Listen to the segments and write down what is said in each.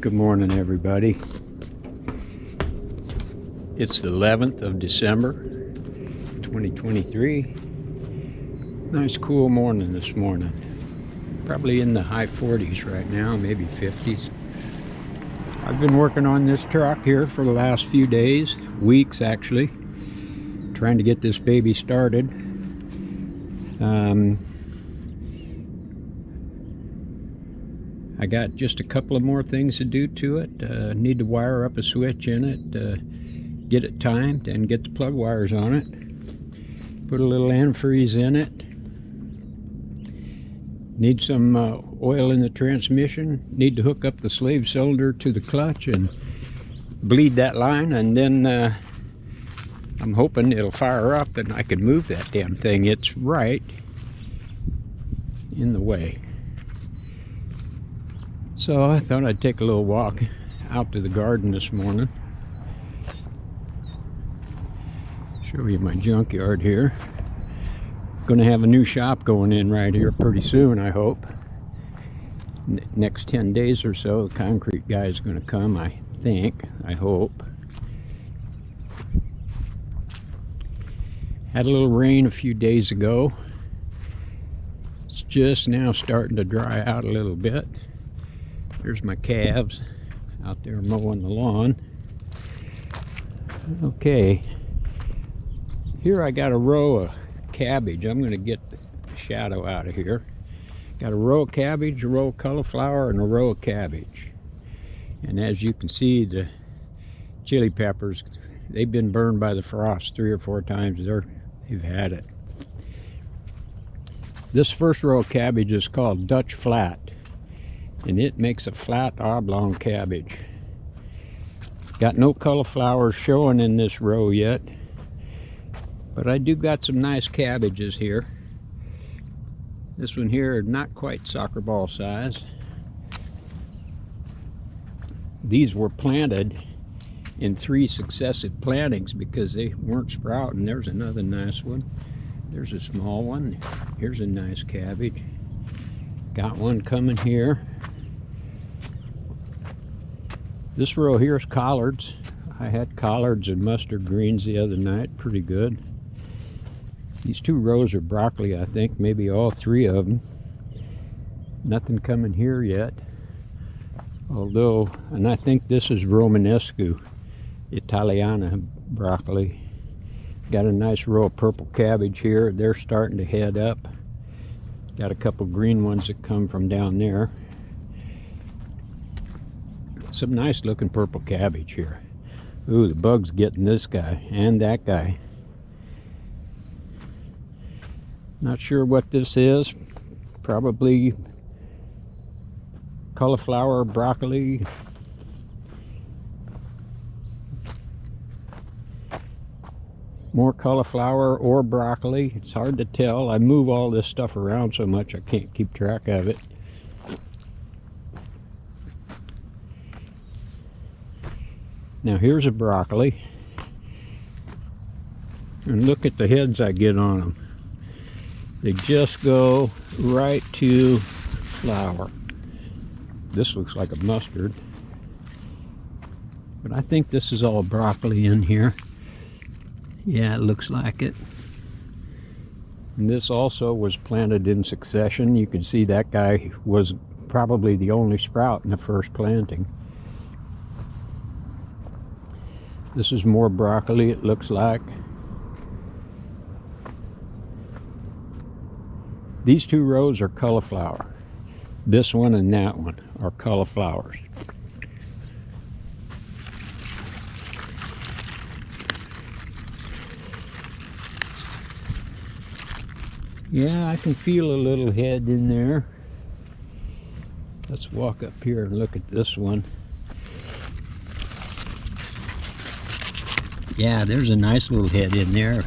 Good morning, everybody. It's the 11th of December, 2023. Nice cool morning this morning. Probably in the high 40s right now, maybe 50s. I've been working on this truck here for the last few days, weeks actually, trying to get this baby started. I got just a couple of more things to do to it. Need to wire up a switch in it, get it timed, and get the plug wires on it. Put a little antifreeze in it. Need some oil in the transmission. Need to hook up the slave cylinder to the clutch and bleed that line, and then I'm hoping it'll fire up and I can move that damn thing. It's right in the way. So I thought I'd take a little walk out to the garden this morning. Show you my junkyard here. Gonna have a new shop going in right here pretty soon, I hope. Next 10 days or so, the concrete guy is gonna come, I think, I hope. Had a little rain a few days ago. It's just now starting to dry out a little bit. There's my calves out there mowing the lawn. Okay, here I got a row of cabbage. I'm going to get the shadow out of here. Got a row of cabbage, a row of cauliflower, and a row of cabbage. And as you can see, the chili peppers, they've been burned by the frost 3 or 4 times. They've had it. This first row of cabbage is called Dutch Flat, and it makes a flat oblong cabbage. Got no cauliflower showing in this row yet, but I do got some nice cabbages here. This one here, not quite soccer ball size. These were planted in 3 successive plantings because they weren't sprouting. There's another nice one. There's a small one. Here's a nice cabbage. Got one coming here. This row here is collards. I had collards and mustard greens the other night, pretty good. These 2 rows are broccoli, I think, maybe all 3 of them. Nothing coming here yet. Although, and I think this is Romanesco Italiana broccoli. Got a nice row of purple cabbage here. They're starting to head up. Got a couple green ones that come from down there. Some nice looking purple cabbage here. Ooh, the bug's getting this guy and that guy. Not sure what this is. Probably cauliflower, broccoli. More cauliflower or broccoli. It's hard to tell. I move all this stuff around so much I can't keep track of it. Now here's a broccoli, and look at the heads I get on them. They just go right to flower. This looks like a mustard, but I think this is all broccoli in here. Yeah, it looks like it. And this also was planted in succession. You can see that guy was probably the only sprout in the first planting. This is more broccoli, it looks like. These 2 rows are cauliflower. This one and that one are cauliflowers. Yeah, I can feel a little head in there. Let's walk up here and look at this one. Yeah, there's a nice little head in there.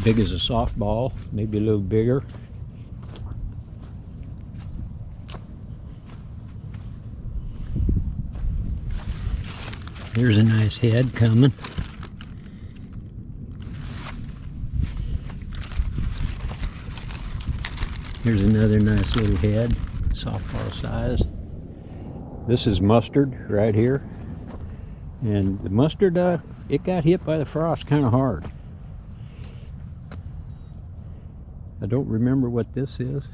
Big as a softball, maybe a little bigger. Here's a nice head coming. Here's another nice little head, softball size. This is mustard right here. And the mustard, it got hit by the frost kind of hard. I don't remember what this is.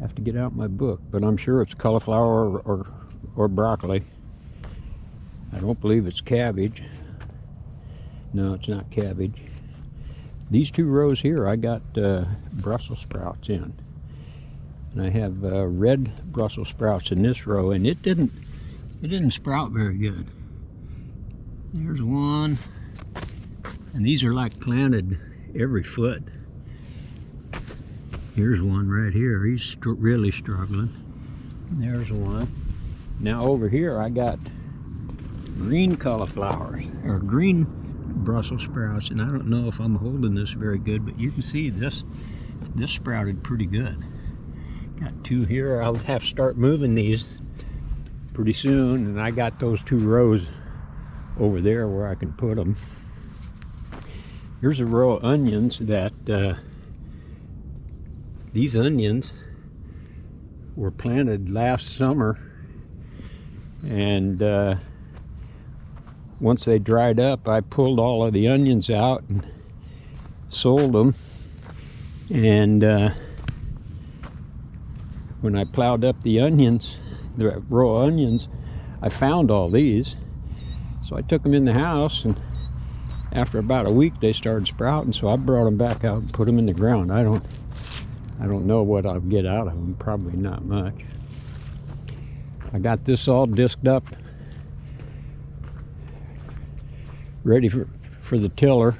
Have to get out my book, but I'm sure it's cauliflower or broccoli. I don't believe it's cabbage. No, it's not cabbage. These two rows here, I got Brussels sprouts in. And I have red Brussels sprouts in this row, and it didn't sprout very good. There's one, and these are like planted every foot. Here's one right here. He's really struggling. There's one. Now over here I got green cauliflowers, or green Brussels sprouts, and I don't know if I'm holding this very good, but you can see this sprouted pretty good. Got two here. I'll have to start moving these pretty soon, and I got those two rows over there where I can put them. Here's a row of onions that these onions were planted last summer, and once they dried up, I pulled all of the onions out and sold them. And when I plowed up the onions, the row of onions, I found all these. So I took them in the house, and after about a week they started sprouting, so I brought them back out and put them in the ground. I don't know what I'll get out of them, probably not much. I got this all disked up, ready for the tiller.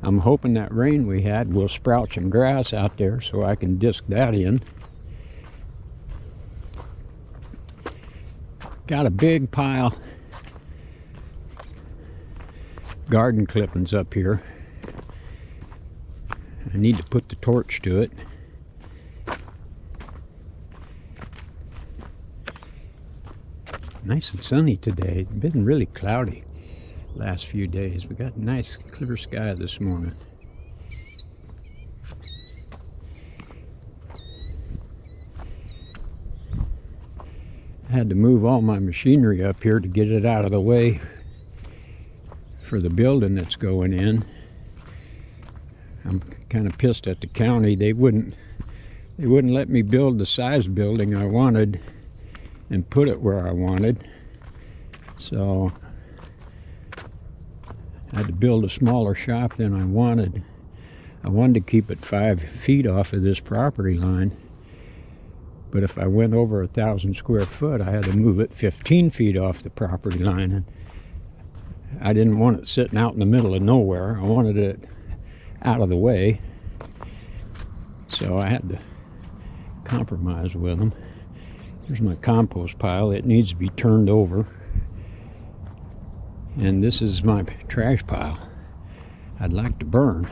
I'm hoping that rain we had will sprout some grass out there so I can disc that in. Got a big pile garden clippings up here. I need to put the torch to it. Nice and sunny today. It's been really cloudy last few days. We got nice clear sky this morning. I had to move all my machinery up here to get it out of the way for the building that's going in. I'm kind of pissed at the county. They wouldn't let me build the size building I wanted and put it where I wanted. So I had to build a smaller shop than I wanted. I wanted to keep it 5 feet off of this property line, but if I went over 1,000 square foot, I had to move it 15 feet off the property line, and I didn't want it sitting out in the middle of nowhere. I wanted it out of the way, so I had to compromise with them. Here's my compost pile. It needs to be turned over. And this is my trash pile I'd like to burn.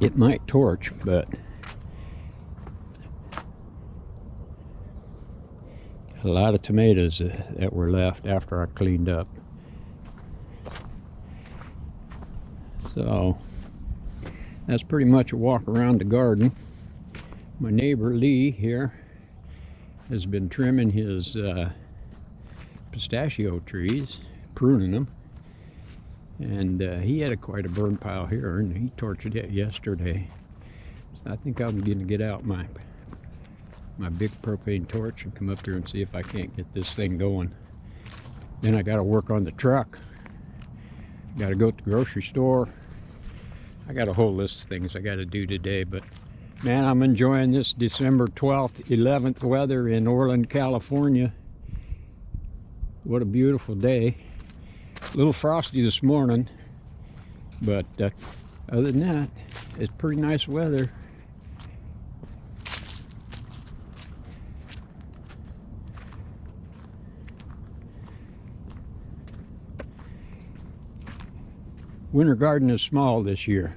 It might torch, but a lot of tomatoes that were left after I cleaned up. So that's pretty much a walk around the garden. My neighbor Lee here has been trimming his pistachio trees, pruning them, and he had quite a burn pile here, and he torched it yesterday. So I think I'm going to get out my big propane torch and come up here and see if I can't get this thing going. Then I got to work on the truck. Got to go to the grocery store. I got a whole list of things I got to do today, but man, I'm enjoying this December 12th, 11th weather in Orland, California. What a beautiful day. A little frosty this morning, but other than that, it's pretty nice weather. Winter garden is small this year.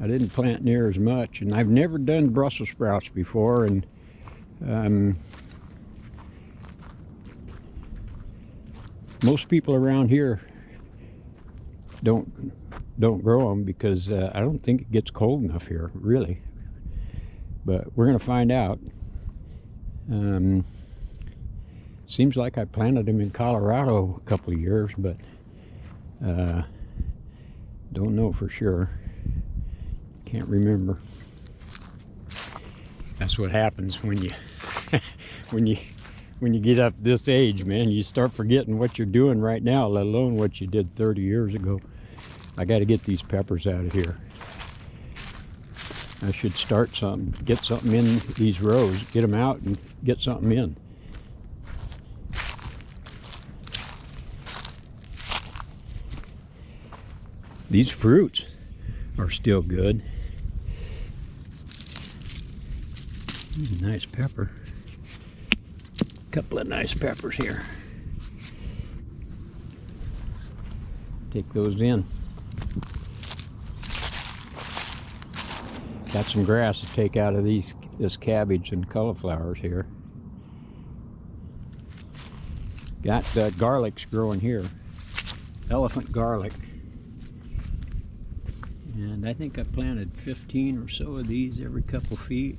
I didn't plant near as much, and I've never done Brussels sprouts before, and most people around here don't grow them because I don't think it gets cold enough here, really. But we're gonna find out. Seems like I planted them in Colorado a couple of years, but don't know for sure. Can't remember. That's what happens when you when you get up this age, man. You start forgetting what you're doing right now, let alone what you did 30 years ago. I got to get these peppers out of here. I should start something, get something in these rows, get them out and get something in. These fruits are still good. Nice pepper. Couple of nice peppers here. Take those in. Got some grass to take out of this cabbage and cauliflowers here. Got garlics growing here. Elephant garlic. And I think I planted 15 or so of these every couple feet.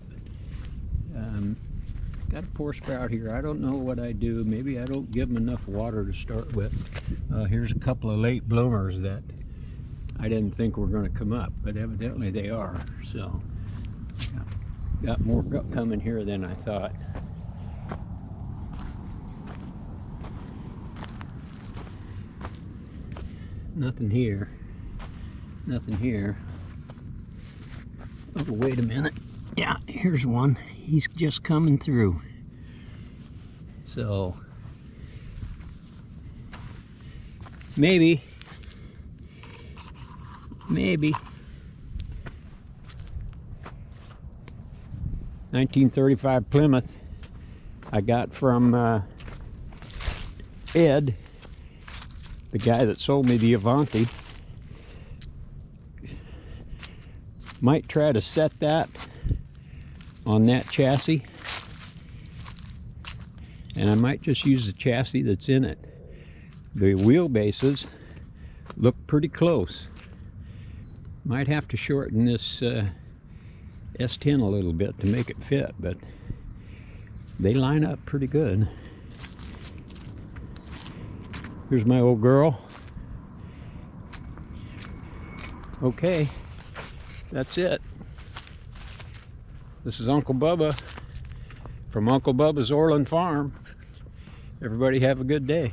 Got a poor sprout here. I don't know what I do. Maybe I don't give them enough water to start with. Here's a couple of late bloomers that I didn't think were going to come up, but evidently they are. So got more coming here than I thought. Nothing here. Nothing here. Oh, wait a minute. Yeah, here's one. He's just coming through. So maybe 1935 Plymouth I got from Ed, the guy that sold me the Avanti. Might try to set that on that chassis, and I might just use the chassis that's in it. The wheelbases look pretty close. Might have to shorten this S10 a little bit to make it fit, but they line up pretty good. Here's my old girl. Okay, that's it. This is Uncle Bubba from Uncle Bubba's Orland Farm. Everybody have a good day.